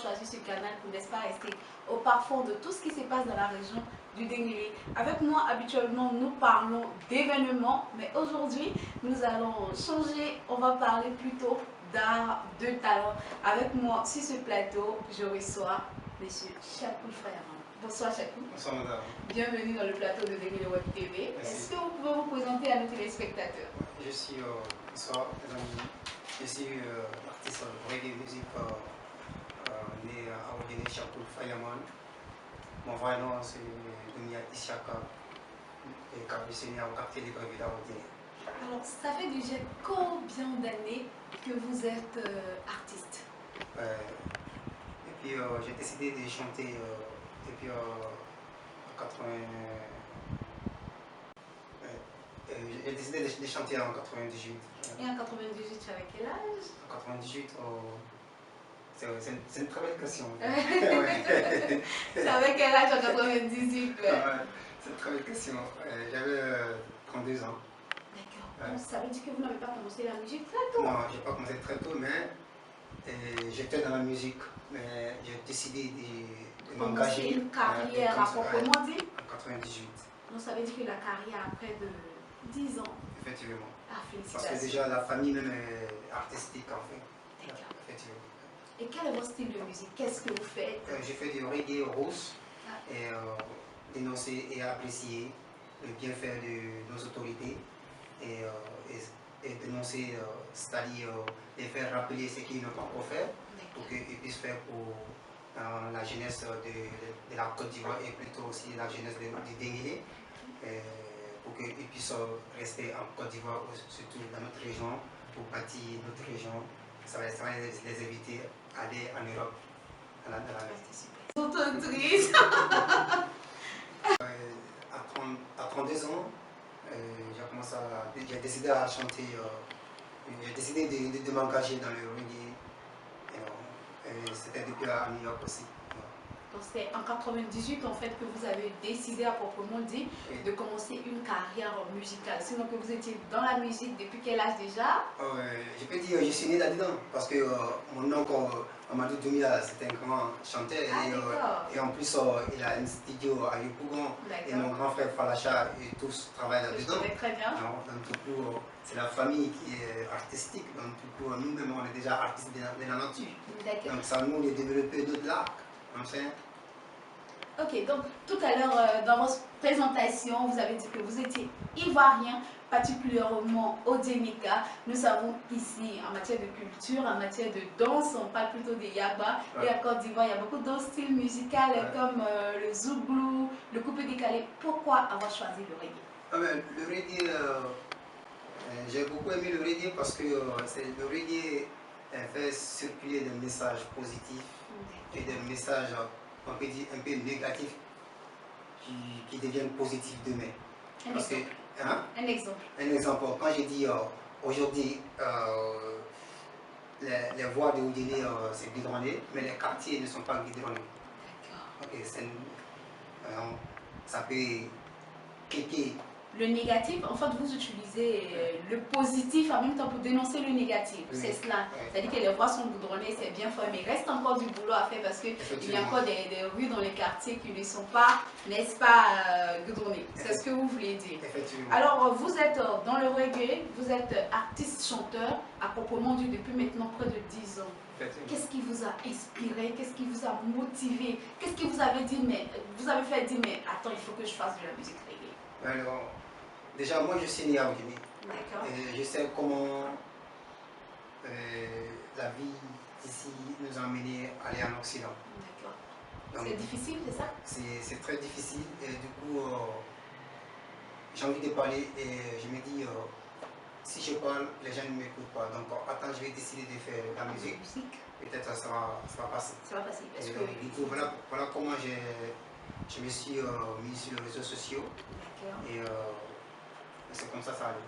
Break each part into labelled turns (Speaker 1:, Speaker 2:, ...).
Speaker 1: choisi ce canal pour, n'est-ce pas, rester au parfum de tout ce qui se passe dans la région du Denguélé. Avec moi, habituellement, nous parlons d'événements, mais aujourd'hui, nous allons changer. On va parler plutôt d'art, de talent. Avec moi, sur ce plateau, je reçois M. Chakou Fayaman. Bonsoir Chakou.
Speaker 2: Bonsoir madame.
Speaker 1: Bienvenue dans le plateau de Denguélé Web TV. Est-ce que vous pouvez vous présenter à nos téléspectateurs?
Speaker 2: Je suis, bonsoir mesdames, je suis artiste de reggae music né à Oudéné, Chakou Fayaman. Mon vrai nom c'est Dunia Ishaka et je suis né au quartier de Gravida à Oudéné.
Speaker 1: Alors, ça fait déjà combien d'années que vous êtes artiste?
Speaker 2: Et puis j'ai décidé de chanter depuis 80. J'ai décidé de chanter en 98.
Speaker 1: Et en 98, tu avais quel âge?
Speaker 2: En 98, c'est une très belle question.
Speaker 1: Tu avais quel âge en 98?
Speaker 2: C'est une très belle question. J'avais 32 ans.
Speaker 1: D'accord. Donc, ça veut dire que vous n'avez pas commencé la musique très tôt?
Speaker 2: Non, je n'ai pas commencé très tôt, mais j'étais dans la musique. Mais j'ai décidé de m'engager.
Speaker 1: Une carrière à proprement dit?
Speaker 2: En 98.
Speaker 1: Donc, ça veut dire que la carrière a près de 10 ans.
Speaker 2: Effectivement.
Speaker 1: Ah, félicitations.
Speaker 2: Parce que déjà la famille même est artistique en fait.
Speaker 1: D'accord.
Speaker 2: Effectivement.
Speaker 1: Et quel est votre style de musique? Qu'est-ce que vous faites?
Speaker 2: J'ai fait du reggae rose et dénoncer et apprécier le bienfait de nos autorités et dénoncer, c'est-à-dire les faire rappeler ce qu'ils n'ont pas encore fait pour qu'ils puissent faire pour la jeunesse de la Côte d'Ivoire et plutôt aussi la jeunesse du Denguélé. Pour qu'ils puissent rester en Côte d'Ivoire, surtout dans notre région, pour bâtir notre région. Ça va les éviter à aller en Europe.
Speaker 1: Autrice.
Speaker 2: À 32 ans, j'ai décidé à chanter, j'ai décidé de m'engager dans le reggae. C'était depuis à New York aussi.
Speaker 1: Donc c'est en 98 en fait que vous avez décidé à proprement dit de commencer une carrière musicale. Sinon que vous étiez dans la musique depuis quel âge déjà?
Speaker 2: Je peux dire je suis né là-dedans parce que mon oncle Amadou Doumia c'était un grand chanteur et en plus il a un studio à Yopougon et mon grand frère Falacha et tous travaillent là-dedans.
Speaker 1: Très bien.
Speaker 2: Donc du coup c'est la famille qui est artistique, donc du coup nous-mêmes on est déjà artistes de la nature. Donc ça nous de développer d'autres arts.
Speaker 1: Ok, donc tout à l'heure dans votre présentation, vous avez dit que vous étiez ivoirien, particulièrement au Djénika. Nous savons qu'ici, en matière de culture, en matière de danse, on parle plutôt des Yaba. Et en Côte d'Ivoire, il y a beaucoup d'autres styles musicaux comme le Zouglou, le coupé décalé. Pourquoi avoir choisi le reggae?
Speaker 2: Le reggae, j'ai beaucoup aimé le reggae parce que le reggae fait circuler des messages positifs et des messages on peut dire un peu négatifs qui deviennent positifs demain.
Speaker 1: Un exemple.
Speaker 2: Un exemple, quand j'ai dit aujourd'hui les voies de Oudéné c'est goudronné, mais les quartiers ne sont pas goudronnés. Ça peut cliquer.
Speaker 1: Le négatif, en fait, vous utilisez le positif en même temps pour dénoncer le négatif. C'est cela. C'est-à-dire que les voies sont goudronnées, c'est bien fait, mais il reste encore du boulot à faire parce qu'il y a encore des rues dans les quartiers qui ne sont pas, n'est-ce pas, goudronnées. C'est ce que vous voulez dire. Alors, vous êtes dans le reggae, vous êtes artiste-chanteur, à proprement dit, depuis maintenant près de 10 ans. Qu'est-ce qui vous a inspiré? Qu'est-ce qui vous a motivé? Qu'est-ce qui vous avez dit, mais vous avez fait dire, mais attends, il faut que je fasse de la musique reggae?
Speaker 2: Alors, déjà, moi je suis né à Oudéné. Je sais comment la vie ici nous a amenés à aller en Occident.
Speaker 1: C'est difficile, c'est ça?
Speaker 2: C'est très difficile et du coup, j'ai envie de parler et je me dis, si je parle, les gens ne m'écoutent pas. Donc, attends, je vais décider de faire la musique. Peut-être ça va passer.
Speaker 1: Ça va passer.
Speaker 2: Du coup, voilà comment je me suis mis sur les réseaux sociaux. Et c'est comme ça allait.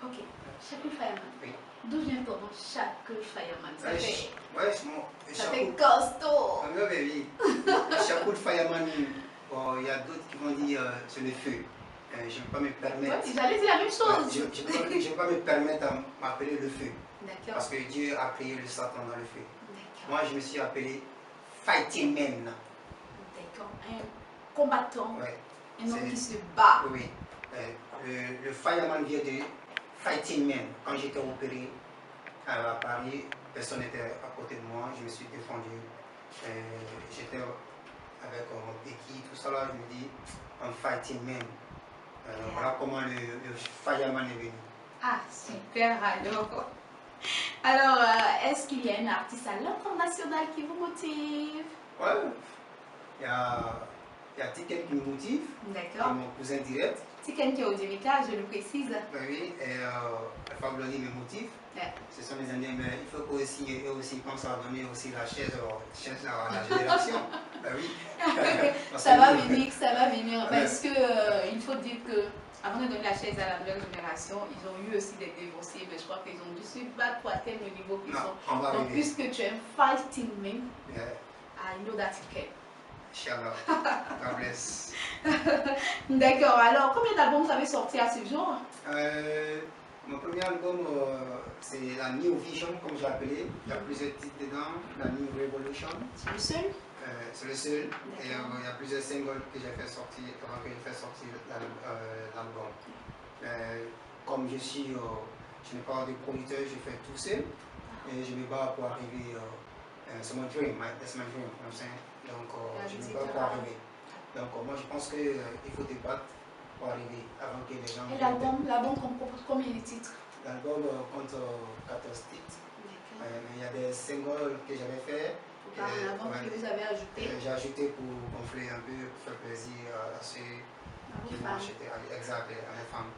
Speaker 1: Ok. Chakou Fayaman.
Speaker 2: Oui.
Speaker 1: D'où vient ton nom Chakou Fayaman?
Speaker 2: Ça
Speaker 1: fait costaud.
Speaker 2: Oui. Chakou Fayaman, il y a d'autres qui vont dire c'est le feu. Je ne peux pas me permettre.
Speaker 1: J'allais dire la même chose.
Speaker 2: Je ne peux pas me permettre à m'appeler le feu.
Speaker 1: D'accord.
Speaker 2: Parce que Dieu a créé le Satan dans le feu. Moi, je me suis appelé fighting man.
Speaker 1: D'accord, un combattant,
Speaker 2: ouais.
Speaker 1: Un homme qui se bat.
Speaker 2: Oui, le fireman vient de fighting man. Quand j'étais opéré à Paris, personne n'était à côté de moi, je me suis défendu. J'étais avec mon béquille, tout ça là, je me dis, un fighting man. Voilà comment le fireman est venu.
Speaker 1: Ah, super alors. Alors, est-ce qu'il y a un artiste à l'international qui vous motive?
Speaker 2: Ouais, il y a Tiken qui me motive, qui est mon cousin direct.
Speaker 1: Tiken qui est au DMK, je le précise.
Speaker 2: Oui, et Fabloni me motive. Ouais. Ce sont les années, mais il faut eux aussi pensent à donner aussi la chaise à la génération. Ben oui.
Speaker 1: Ça va venir, parce que il faut dire que avant de donner la chaise à la nouvelle génération, ils ont eu aussi des divorcés, mais je crois qu'ils ont dû se battre pour atteindre le niveau qu'ils sont. Donc, puisque tu es un fighting man, I know that it can.
Speaker 2: Inch'Allah. God bless.
Speaker 1: D'accord, alors combien d'albums vous avez sortis à ce jour?
Speaker 2: Mon premier album, c'est la New Vision, comme je l'appelais. Il y a plusieurs titres dedans. La New Revolution.
Speaker 1: C'est le seul?
Speaker 2: C'est le seul. Et il y a plusieurs singles que j'ai fait sortir avant que j'ai fait sortir l'album. Comme je n'ai pas de producteur, je fais tout seul. Et je me bats pour arriver. C'est mon dream, that's my dream, you know what I'm saying? Donc, je me bats pour arriver. Donc, moi, je pense qu'il faut te battre pour arriver avant que les gens...
Speaker 1: Et l'album compte combien de titres?
Speaker 2: L'album compte 14 titres. Mais il y a des singles que j'avais fait.
Speaker 1: Avant que vous avez ajouté?
Speaker 2: J'ai ajouté pour gonfler un peu, pour faire plaisir à ceux qui vont acheter. Exact, à les femmes.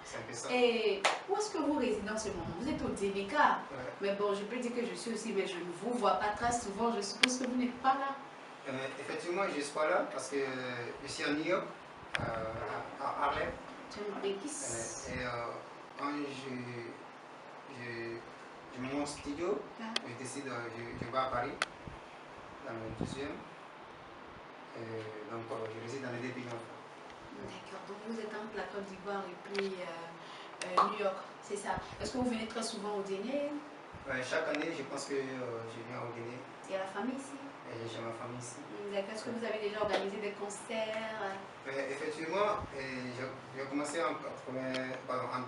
Speaker 2: C'est un peu ça.
Speaker 1: Et où est-ce que vous résidez en ce moment? Vous êtes au DMK. Mais bon, je peux dire que je suis aussi, mais je ne vous vois pas très souvent. Je suppose que vous n'êtes pas là.
Speaker 2: Effectivement, je ne suis pas là parce que je suis à New York, à Harlem. Et quand je monte mon studio, je décide, je vais à Paris, dans le 12e. Donc, je réside dans les deux pays.
Speaker 1: D'accord, donc vous êtes entre la Côte d'Ivoire et puis New York, c'est ça. Est-ce que vous venez très souvent au dîner?
Speaker 2: Chaque année, je pense que je viens au dîner.
Speaker 1: Il y a la famille ici?
Speaker 2: J'ai ma famille ici.
Speaker 1: D'accord, est-ce que vous avez déjà organisé des concerts?
Speaker 2: Effectivement, j'ai commencé en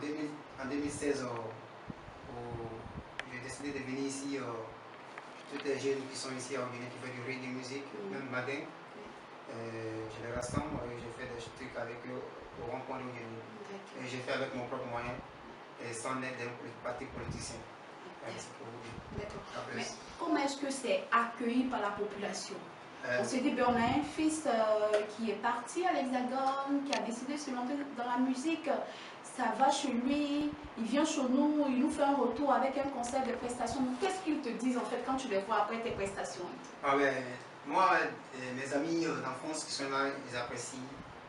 Speaker 2: 2016 où j'ai décidé de venir ici. Tous les jeunes qui sont ici en Guinée qui font du reggae musique, même Madin. Je les rassemble et je fais des trucs avec eux au rond-point de Guinée. Et j'ai fait avec mon propre moyen et sans aide d'un parti politicien.
Speaker 1: D'accord. Mais comment est-ce que c'est accueilli par la population? On s'est dit, on a un fils qui est parti à l'Hexagone, qui a décidé de se lancer dans la musique. Ça va chez lui, il vient chez nous, il nous fait un retour avec un concert de prestations. Qu'est-ce qu'ils te disent en fait quand tu les vois après tes prestations?
Speaker 2: Moi, mes amis d'enfance qui sont là, ils apprécient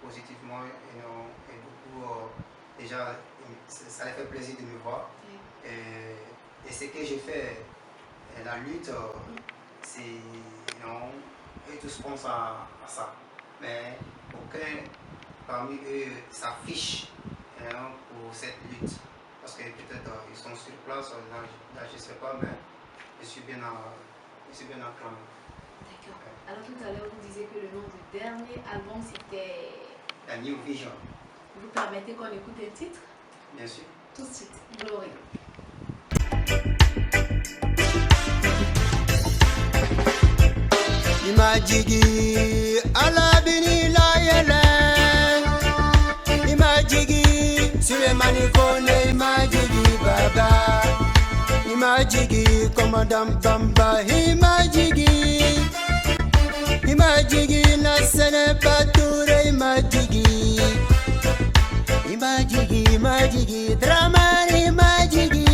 Speaker 2: positivement et beaucoup, déjà, ça les fait plaisir de me voir. Et ce que j'ai fait, la lutte, c'est, eux tous pensent à ça. Mais aucun parmi eux s'affiche pour cette lutte. Parce que peut-être ils sont sur place, là je ne sais pas, mais je suis bien en plan.
Speaker 1: D'accord. Alors tout à l'heure, vous disiez que le nom du dernier album, c'était...
Speaker 2: La New Vision.
Speaker 1: Vous permettez qu'on écoute un titre?
Speaker 2: Bien sûr.
Speaker 1: Tout de suite, Glory.
Speaker 3: Imajigi alabini la yele Imajigi Sulemani kone imajigi baba Imajigi komadam bamba Imajigi Imajigi na sene bature Imajigi Imajigi dramani Imajigi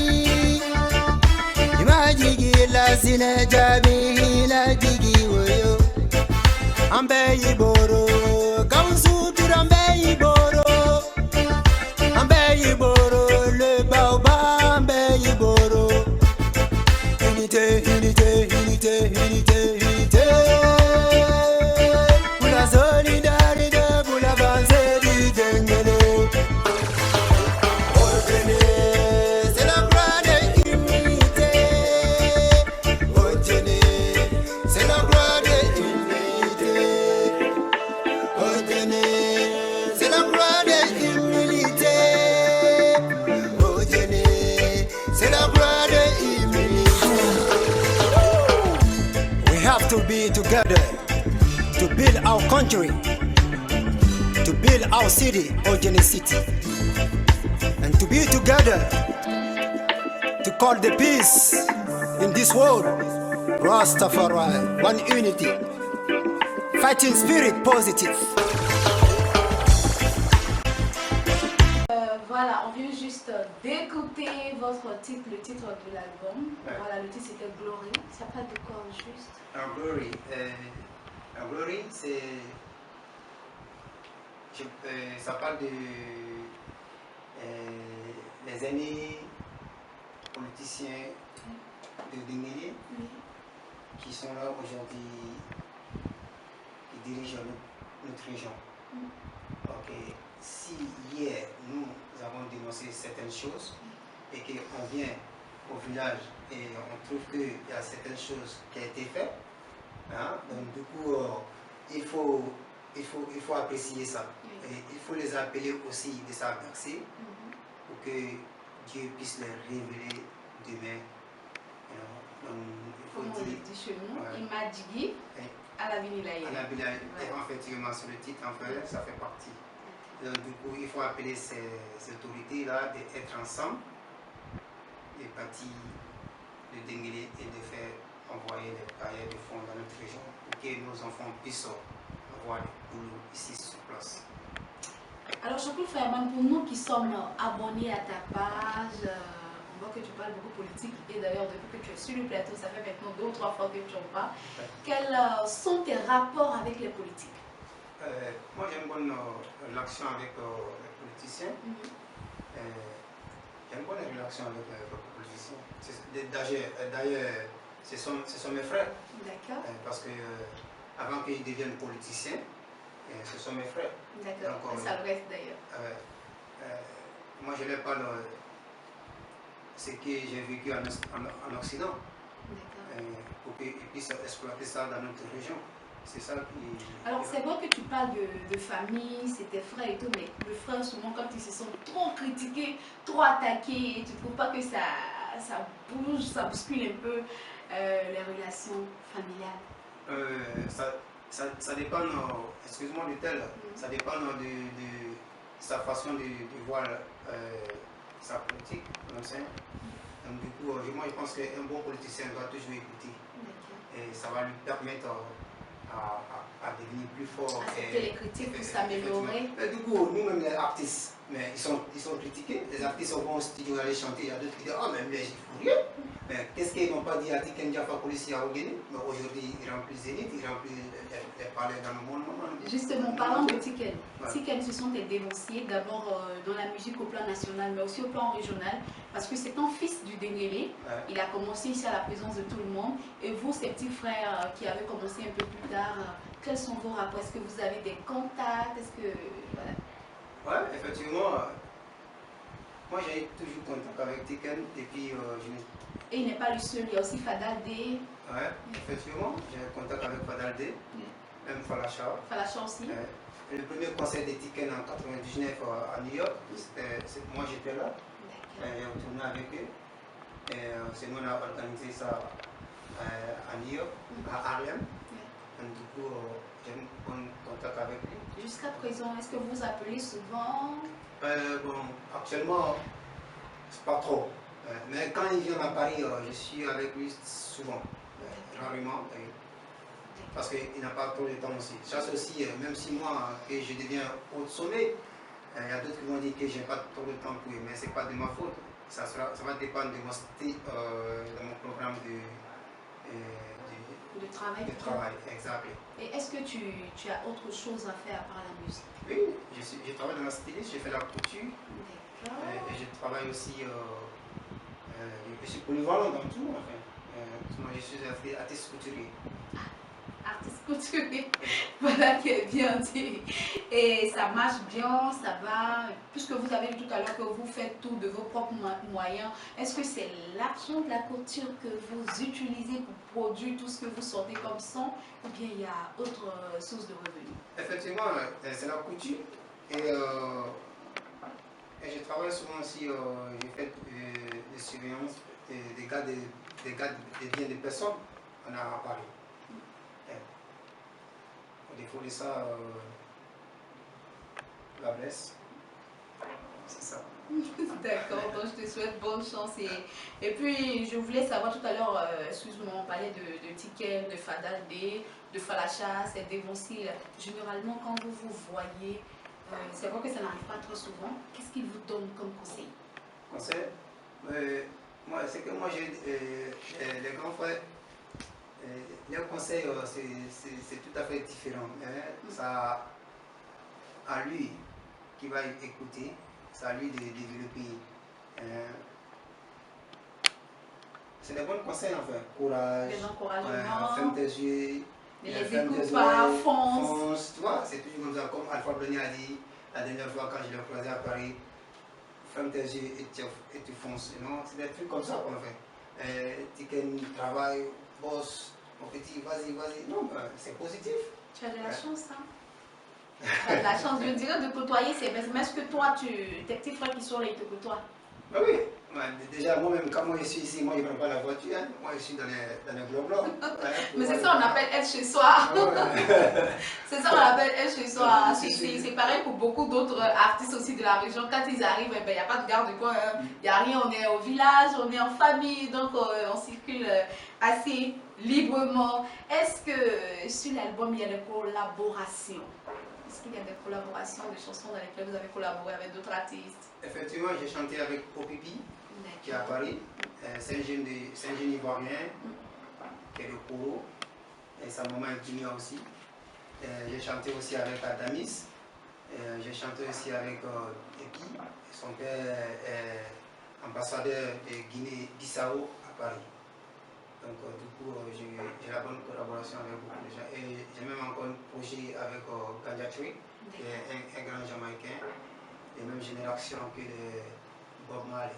Speaker 3: Imajigi la sine jabi la jigi woyo Ambe yiboro Gausu turambe yiboro Ambe yiboro Le baoba ambe yiboro Unité Pour la solidarité Pour l'avancée du Dengele C'est la gloire de l'unité C'est la gloire de build our country, to build our city, Ojeni City, and to be together, to call the peace in this world. Rastafari, one unity, fighting spirit positive.
Speaker 1: Voilà, on vient juste d'écouter votre titre, le titre de l'album.
Speaker 2: Ouais.
Speaker 1: Voilà, le titre c'était Glory. Ça parle de quoi juste?
Speaker 2: Glory, c'est... ça parle de les aînés politiciens de Dengele qui sont là aujourd'hui, qui dirigent notre région. Donc, si hier nous avons dénoncé certaines choses et qu'on vient au village et on trouve qu'il y a certaines choses qui ont été faites, hein, donc du coup il faut apprécier ça. Et il faut les appeler aussi de sa merci pour que Dieu puisse les révéler demain. Donc, il faut
Speaker 1: Comme on le dit chez nous,
Speaker 2: ouais.
Speaker 1: Imadjigi à la Vinilaïe.
Speaker 2: Effectivement, sur le titre, en fait, ça fait partie. Donc, du coup, il faut appeler ces autorités-là d'être ensemble, de bâtir le Dengele et de faire envoyer les carrières de fonds dans notre région pour que nos enfants puissent avoir des boulots ici sur place.
Speaker 1: Alors, Chokul Fireman, pour nous qui sommes abonnés à ta page, on voit que tu parles beaucoup politique et d'ailleurs, depuis que tu es sur le plateau, ça fait maintenant 2 ou 3 fois que tu en parles. Quels sont tes rapports avec les politiques?
Speaker 2: Moi, j'ai une bonne relation avec les politiciens. J'ai une bonne relation avec les politiciens. D'ailleurs, ce sont mes frères.
Speaker 1: D'accord.
Speaker 2: Parce que avant qu'ils deviennent politiciens, ce sont mes frères.
Speaker 1: D'accord, ça le reste d'ailleurs.
Speaker 2: Moi, je leur parle ce que j'ai vécu en Occident, pour qu'ils puissent exploiter ça dans notre région. C'est ça qui...
Speaker 1: Alors, c'est vrai que tu parles de famille, c'est tes frères et tout, mais le frère, souvent, quand ils se sont trop critiqués, trop attaqués, tu ne trouves pas que ça bouge, ça bouscule un peu les relations familiales?
Speaker 2: Ça dépend, excuse-moi du tel, ça dépend de sa façon de voir sa politique. Donc, du coup, moi je pense qu'un bon politicien doit toujours écouter. Et ça va lui permettre à devenir plus fort.
Speaker 1: Accepter les critiques pour s'améliorer.
Speaker 2: Du coup, nous-mêmes les artistes, mais ils sont critiqués. Les artistes vont au studio aller chanter. Il y a d'autres qui disent, ah, mais lui, il faut rien. Mais qu'est-ce qu'ils n'ont pas dit à Tiken Jaffa policier à Ogeni? Mais aujourd'hui, il remplit Zénith, il remplit les palais dans le monde.
Speaker 1: Justement, parlant de Tiken, Tiken, ce sont des dénonciés, d'abord dans la musique au plan national, mais aussi au plan régional, parce que c'est un fils du Dengele. Il a commencé ici à la présence de tout le monde. Et vous, ces petits frères qui avaient commencé un peu plus tard, quels sont vos rapports? Est-ce que vous avez des contacts? Est-ce que... Voilà.
Speaker 2: Ouais, effectivement. Moi, j'ai toujours contact avec Tiken et puis
Speaker 1: Et il n'est pas le seul, il y a aussi Fadal D.
Speaker 2: Ouais, effectivement, j'ai contact avec Fadal D, même Falacha.
Speaker 1: Falacha aussi.
Speaker 2: Le premier concert de Tiken en 99 à New York, moi j'étais là. J'ai retourné avec eux. C'est nous on a organisé ça à New York, à Harlem. Donc, du coup, j'ai un bon contact avec lui.
Speaker 1: Jusqu'à présent, est-ce que vous appelez souvent?
Speaker 2: Bon, actuellement, c'est pas trop. Mais quand il vient à Paris, je suis avec lui souvent, rarement. Parce qu'il n'a pas trop de temps aussi. Ça aussi, même si moi, que je deviens au sommet, il y a d'autres qui vont dire que je n'ai pas trop de temps pour lui, mais ce n'est pas de ma faute. Ça va dépendre de mon style, de mon programme
Speaker 1: de travail.
Speaker 2: De travail, exactement.
Speaker 1: Et est-ce que tu as autre chose à faire à part la musique?
Speaker 2: Oui, je travaille dans la styliste, je fais la couture. Et je travaille aussi, je suis polyvalent dans tout. Enfin. Moi, je suis artiste couturier.
Speaker 1: Artiste couturier, voilà qui est bien dit. Et ça marche bien, ça va. Puisque vous avez dit tout à l'heure que vous faites tout de vos propres moyens, est-ce que c'est l'argent de la couture que vous utilisez pour produire tout ce que vous sortez comme son, ou bien il y a autre source de revenus?
Speaker 2: Effectivement, c'est la couture. Et je travaille souvent aussi, j'ai fait des surveillances des biens des personnes. On a à Paris. au défaut de ça, la blesse. C'est ça.
Speaker 1: D'accord, donc je te souhaite bonne chance. Et puis, je voulais savoir tout à l'heure, excuse-moi, on parlait de tickets, de fadaldé, de falacha, c'est dévancé. Généralement, quand vous vous voyez, c'est vrai que ça n'arrive pas trop souvent, qu'est-ce qu'il vous donne comme conseil?
Speaker 2: Conseil moi, c'est que moi, j'ai les grands frères, leurs conseils, c'est tout à fait différent. Ça, à lui qui va écouter, c'est à lui de développer. C'est des bons conseils en fait. Courage,
Speaker 1: des encouragements,
Speaker 2: ferme tes yeux,
Speaker 1: ne les écoute pas, fonce.
Speaker 2: Tu vois, c'est toujours comme ça, comme Alpha Blondy a dit la dernière fois quand je l'ai croisé à Paris. Ferme tes yeux et tu fonces. Non, c'est des trucs comme ça qu'on fait. Tu travail, bosse, mon petit, vas-y. Non, c'est positif.
Speaker 1: Tu as de la chance, hein? Tu as de la chance, je dirais, de côtoyer ces personnes. Mais est-ce que toi, tes petits frères qui sont là, ils te côtoient?
Speaker 2: Ben oui. Déjà, moi-même, quand moi je suis ici, moi je ne prends pas la voiture. Hein. Moi je suis dans les globe-là.
Speaker 1: Mais c'est ça, on appelle être chez soi. C'est ça, on appelle être chez soi. C'est pareil pour beaucoup d'autres artistes aussi de la région. Quand ils arrivent, il n'y a pas de garde quoi. Il n'y a rien, on est au village, on est en famille, donc on circule assez librement. Est-ce que sur l'album, il y a des collaborations? Est-ce qu'il y a des collaborations, des chansons dans lesquelles vous avez collaboré avec d'autres artistes?
Speaker 2: Effectivement, j'ai chanté avec Opipi, qui est à Paris. C'est un jeune Ivoirien, qui est de Koro. Et sa maman est guinéenne aussi. J'ai chanté aussi avec Adamis. J'ai chanté aussi avec Epi. Son père est ambassadeur de Guinée-Bissau à Paris. Donc du coup, j'ai la bonne collaboration avec beaucoup de gens. Et j'ai même encore un projet avec Ganja Tree, qui est un grand Jamaïcain, de même génération que de Bob Marley.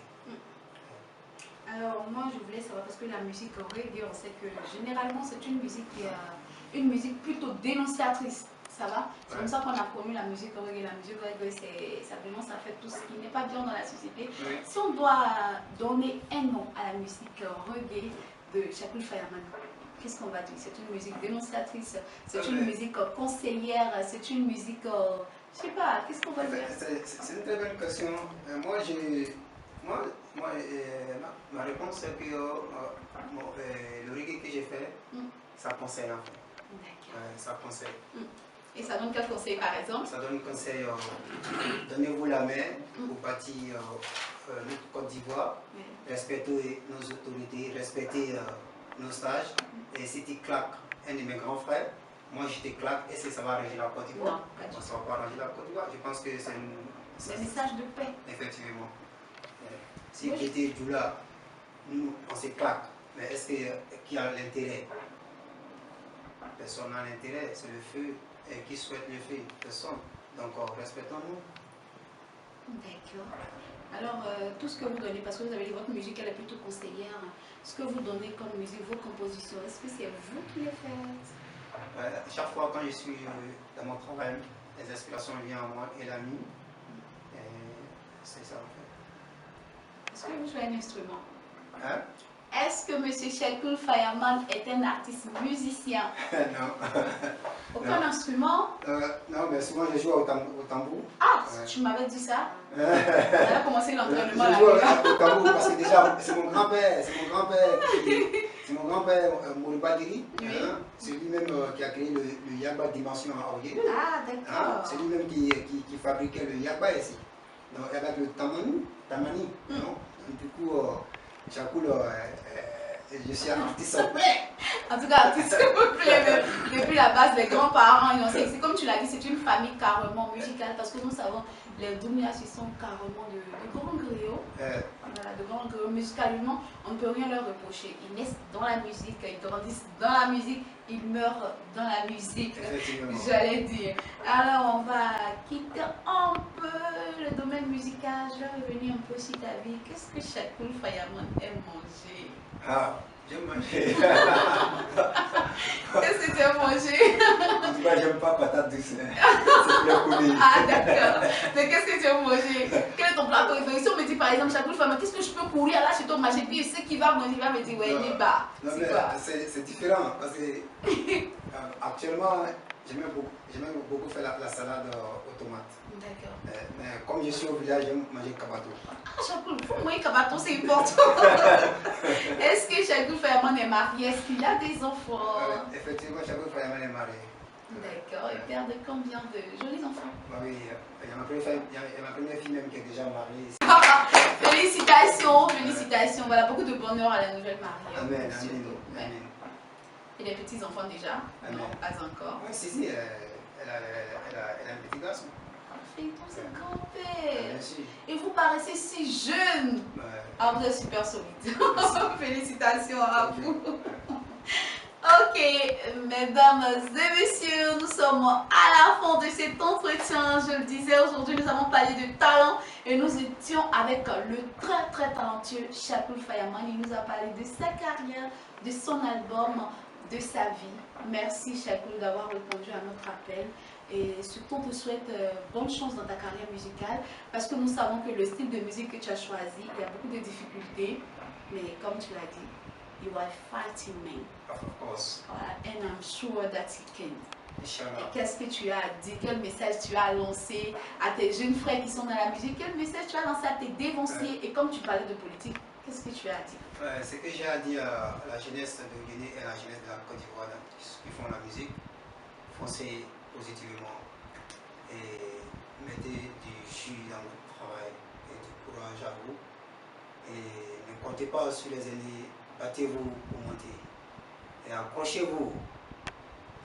Speaker 1: Alors moi je voulais savoir, parce que la musique reggae, on sait que généralement c'est une musique qui est une musique plutôt dénonciatrice. Ça va? C'est comme ça qu'on a connu la musique reggae. La musique reggae, ça fait tout ce qui n'est pas bien dans la société.
Speaker 2: Oui.
Speaker 1: Si on doit donner un nom à la musique reggae de Shakur Fireman, qu'est-ce qu'on va dire? C'est une musique dénonciatrice, c'est une musique conseillère, c'est une musique, je sais pas, qu'est-ce qu'on va dire?
Speaker 2: C'est une très bonne question. Ma réponse c'est que le reggae que j'ai fait, ça conseille en fait. Ça conseille.
Speaker 1: Et ça donne quel conseil par exemple? Ça
Speaker 2: donne conseil, donnez-vous la main pour bâtir notre Côte d'Ivoire, respectez nos autorités, respectez nos sages. Et si tu claques un de mes grands frères, moi je te claque et ça va arranger la Côte d'Ivoire. Non, ça ne va pas arranger la Côte d'Ivoire. Je pense que c'est
Speaker 1: un message de paix.
Speaker 2: Effectivement. Si j'étais du là, nous on se claque, mais est-ce qui a l'intérêt? Personne n'a l'intérêt, c'est le feu. Et qui souhaite le feu? Personne. Donc respectons-nous.
Speaker 1: D'accord. Alors tout ce que vous donnez, parce que vous avez dit votre musique elle est plutôt conseillère, ce que vous donnez comme musique, vos compositions, est-ce que c'est vous qui les faites?
Speaker 2: Chaque fois quand je suis dans mon travail, les inspirations viennent à moi et l'ami. C'est ça en fait.
Speaker 1: Est-ce que vous jouez un instrument?
Speaker 2: Hein?
Speaker 1: Est-ce que M. Shakur Fireman est un artiste musicien?
Speaker 2: Non.
Speaker 1: Aucun instrument?
Speaker 2: Non, mais souvent je joue au tambour.
Speaker 1: Ah, tu m'avais dit ça? On a commencé l'entraînement là.
Speaker 2: Je joue au tambour parce que déjà, c'est mon grand-père. C'est mon grand-père, Moriba Diri. C'est lui-même qui a créé le Yagba Dimension à Oye.
Speaker 1: Ah, d'accord.
Speaker 2: C'est lui-même qui fabriquait le Yagba ici. Donc, avec le Tamani. Non? Du coup, Shakur, je suis un artiste au plaît.
Speaker 1: En tout cas, artiste au plaît. Depuis la base, les grands-parents, c'est comme tu l'as dit, c'est une famille carrément musicale parce que nous savons, les Doumias, ils sont carrément de grands griots. Voilà, de grands griots. Musicalement, on ne peut rien leur reprocher. Ils naissent dans la musique, ils grandissent dans la musique, ils meurent dans la musique. J'allais dire. Alors, on va quitter un peu le domaine musical. Je vais revenir un peu sur ta vie. Qu'est-ce que Shakur Fireman aime manger?
Speaker 2: Ah, j'aime manger.
Speaker 1: Qu'est-ce que tu aimes manger?
Speaker 2: En tout cas, j'aime pas patate douce. C'est plus connu.
Speaker 1: Ah, d'accord. Mais qu'est-ce que tu aimes manger? Quel fais ton plateau. Si on me dit par exemple, chaque fois, mais qu'est-ce que je peux courir là chez ton machin, puis ce qui va il va me dire, ouais, il est bas.
Speaker 2: C'est différent parce que actuellement, j'aime beaucoup faire la salade aux tomates.
Speaker 1: D'accord.
Speaker 2: Mais comme je suis au village, j'aime manger kabato.
Speaker 1: Ah, Chakoul, pour moi, kabato, c'est important. Est-ce que Chakoul Fayaman est marié? Est-ce qu'il a des enfants?
Speaker 2: Effectivement, Chakoul Fayaman est marié.
Speaker 1: D'accord. Et père de combien de jolis enfants?
Speaker 2: Oui, il y a ma première fille même qui est déjà mariée.
Speaker 1: Félicitations, félicitations. Voilà, beaucoup de bonheur à la nouvelle mariée.
Speaker 2: Amen, amen.
Speaker 1: Et les petits-enfants déjà?
Speaker 2: Amen.
Speaker 1: Non, pas encore.
Speaker 2: Oui, si, elle a un petit garçon.
Speaker 1: Parfait, donc c'est grand-père.
Speaker 2: Merci.
Speaker 1: Et vous paraissez si jeune. Ah, vous êtes super solide. Félicitations à vous. Ok, mesdames et messieurs, nous sommes à la fin de cet entretien. Je le disais, aujourd'hui nous avons parlé de talent et nous étions avec le très talentueux Chakoul Fayaman. Il nous a parlé de sa carrière, de son album, de sa vie. Merci Chakoul d'avoir répondu à notre appel. Et surtout, on te souhaite bonne chance dans ta carrière musicale parce que nous savons que le style de musique que tu as choisi, il y a beaucoup de difficultés, mais comme tu l'as dit, you are fighting man.
Speaker 2: Of course.
Speaker 1: Voilà, and I'm sure that you can.
Speaker 2: Inch'Allah.
Speaker 1: Qu'est-ce que tu as dit? Quel message tu as lancé à tes jeunes frères qui sont dans la musique? Quel message tu as lancé à tes dévanciers? Et comme tu parlais de politique, qu'est-ce que tu as dit?
Speaker 2: Ce que j'ai à dire à la jeunesse de Guinée et à la jeunesse de la Côte d'Ivoire qui font la musique, foncez positivement et mettez du jus dans votre travail et du courage à vous. Et ne comptez pas sur les aînés, battez-vous pour monter. Et accrochez-vous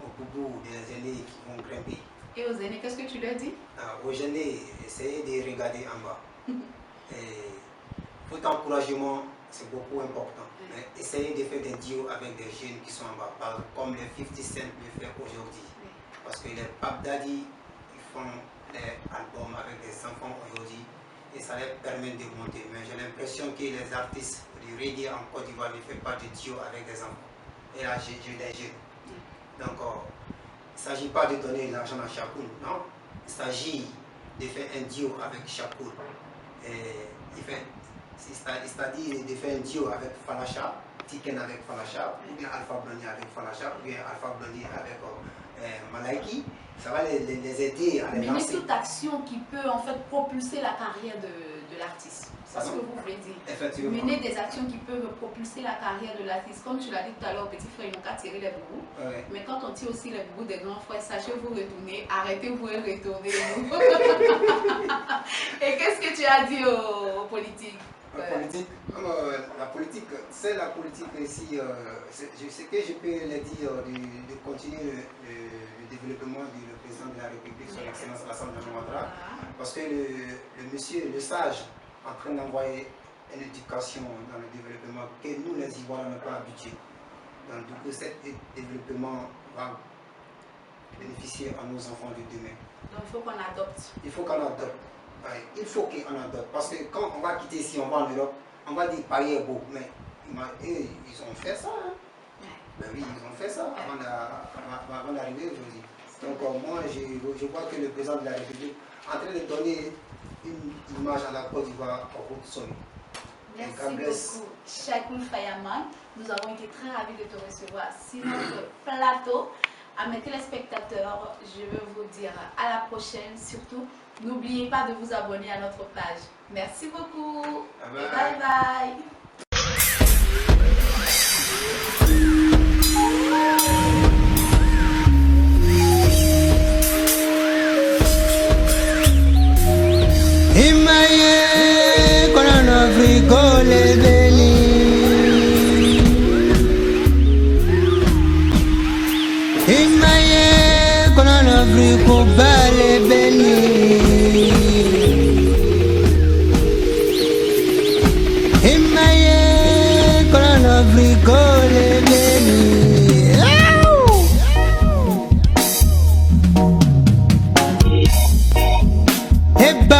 Speaker 2: au bout des aînés qui vont grimper.
Speaker 1: Et aux aînés, qu'est-ce que tu leur dis?
Speaker 2: Aux aînés, essayez de regarder en bas. Et votre encouragement, c'est beaucoup important. Mais essayez de faire des duos avec des jeunes qui sont en bas, comme les 50 Cent le fait aujourd'hui. Parce que les Pape Daddy, ils font des albums avec des enfants aujourd'hui et ça leur permet de monter. Mais j'ai l'impression que les artistes du reggae en Côte d'Ivoire ne font pas de duo avec des enfants. Et là, j'ai des jeunes. Donc, il ne s'agit pas de donner l'argent à Chakoul, non. Il s'agit de faire un duo avec Chakoul. C'est-à-dire de faire un duo avec Falacha, Tiken avec Falacha, ou bien Alpha Blondy avec Falacha, ou bien Alpha Blondy avec Malaiki. Ça va les aider à les lancer.
Speaker 1: Mais toute action qui peut en fait propulser la carrière de l'artiste. C'est ce que vous voulez dire.
Speaker 2: Effectivement.
Speaker 1: Mener des actions qui peuvent propulser la carrière de l'artiste. Comme tu l'as dit tout à l'heure, petit frère, ils n'ont qu'à tirer les boubous.
Speaker 2: Ouais.
Speaker 1: Mais quand on tire aussi les boubous des grands frères, sachez vous retourner, arrêtez-vous et retournez. Et qu'est-ce que tu as dit aux politiques?
Speaker 2: La politique, c'est la politique ici. Ce que je peux leur dire de continuer le développement du président de la République, son Excellence Alassane Ouattara, parce que le monsieur, le sage, en train d'envoyer une éducation dans le développement que nous, les Ivoiriens, n'avons pas habitués. Donc, du coup, cet développement va bénéficier à nos enfants de demain.
Speaker 1: Donc, il faut qu'on adopte.
Speaker 2: Il faut qu'on adopte. Il faut qu'on adopte. Parce que quand on va quitter ici, on va en Europe, on va dire Paris est beau. Mais ils ont fait ça. Hein. Ben oui, ils ont fait ça avant d'arriver aujourd'hui. Donc moi, je vois que le président de la République est en train de donner une image à la Côte d'Ivoire au haut sommet.
Speaker 1: Merci beaucoup, Chakoul Fayaman. Nous avons été très ravis de te recevoir sur notre plateau. À mes téléspectateurs, je veux vous dire à la prochaine. Surtout, n'oubliez pas de vous abonner à notre page. Merci beaucoup. Bye bye.
Speaker 3: Imaye kono frigole beni Imaye kono frigole beni Imaye kono frigole beni Eba